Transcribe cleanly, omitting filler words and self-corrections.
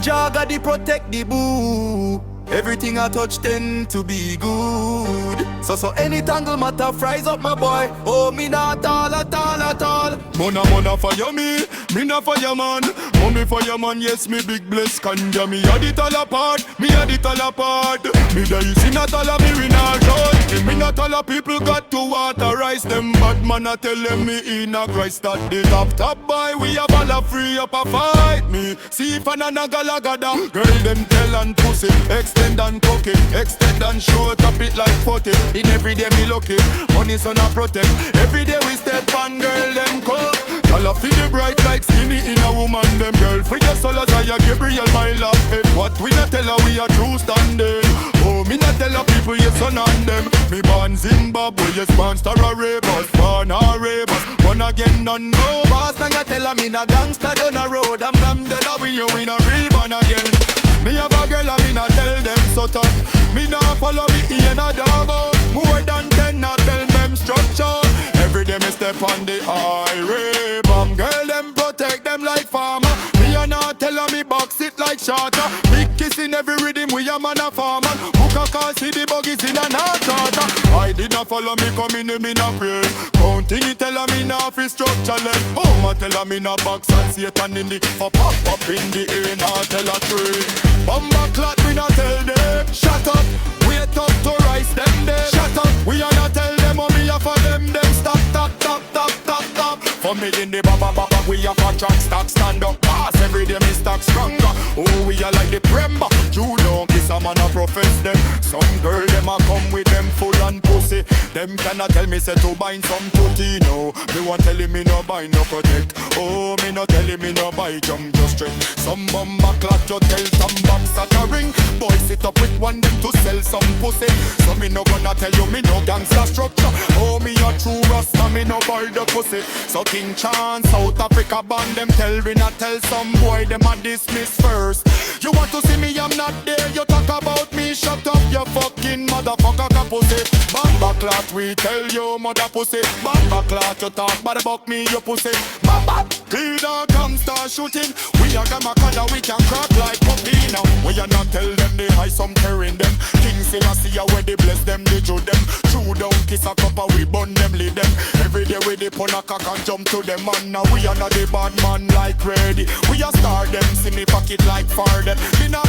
Jaga the protect the boo. Everything I touch tend to be good. So any tangle matter fries up my boy. Oh, me not all at all at all. Mona fire me not fire man. Mommy fire man, yes me big bless kanja. Me had it all apart, me had it all apart. Me die see not all of me we not good. Me not all of people got to authorize them. But man I tell them me in a Christ that the top boy. We have all a free up a fight me. See if another galagada. Girl them tell and pussy. Extend and cook it, extend and show it up it like 40. In every day me lucky, money son a protect. Every day we step on girl them cook. Y'all feel the bright like skinny in a woman. Them girl for your soul as I Gabriel my love. What we not tell her we are true standing. Oh me not tell her people yes son on them. Me born Zimbabwe, yes born star a rebels. Born a rebels, born again none no. Boss and I tell her me na gangster down a road. I'm from the love you in a real born again. Me have a girl and me not tell them so tough. Me not follow me in a dog. More than 10 not tell them structure. Every day me step on the highway. Bomb girl them protect them like farmer. Me a not tell her me box it like charter. Big kiss in every rhythm we a man a farmer. Book a car see the buggies in a not charter. I did not follow me come in me not pray. Counting it tell her me not free structure left. Oh ma tell her me not box and Satan in the pop up in the air. Not tell her tree. Bomba clot, we not tell them. Shut up, wait up to rise them there. Shut up, we are not tell them or me a for them. Them stop. For me in the baba, we are for track stock stand up. Pass every day me stock stronger. Oh, we are like the Premba. You don't kiss a man a profess them. Some girl them a come with them full and pussy. Them cannot tell me say to bind some tootie. No, me want telling me no buy no protect. Oh, me not telling me no buy jump just straight. Some bomba clock you tell some box at a ring. Boy sit up with one them to sell some pussy. So me no gonna tell you me no gangster structure. Oh, me a true rasta, me no buy the pussy. So King Chance, South Africa band them tell we not tell some boy them a dismiss first. You want to see me, I'm not there. You talk about me, shut up, you fucking motherfucker pussy. Bamba clot, we tell you mother pussy. Bamba clot, you talk bad about me, you pussy. Bamba, clean out, come start shooting. We are gonna color, we can crack like puppy now. We are not tell them they hide some terror in them. King Selassie where they bless them, they do them. True down, kiss a cup and we burn them, lead them. Every day we they pon a cock and jump to them man. Now we are not the bad man like ready. We are star them, see me pocket like for them. Me not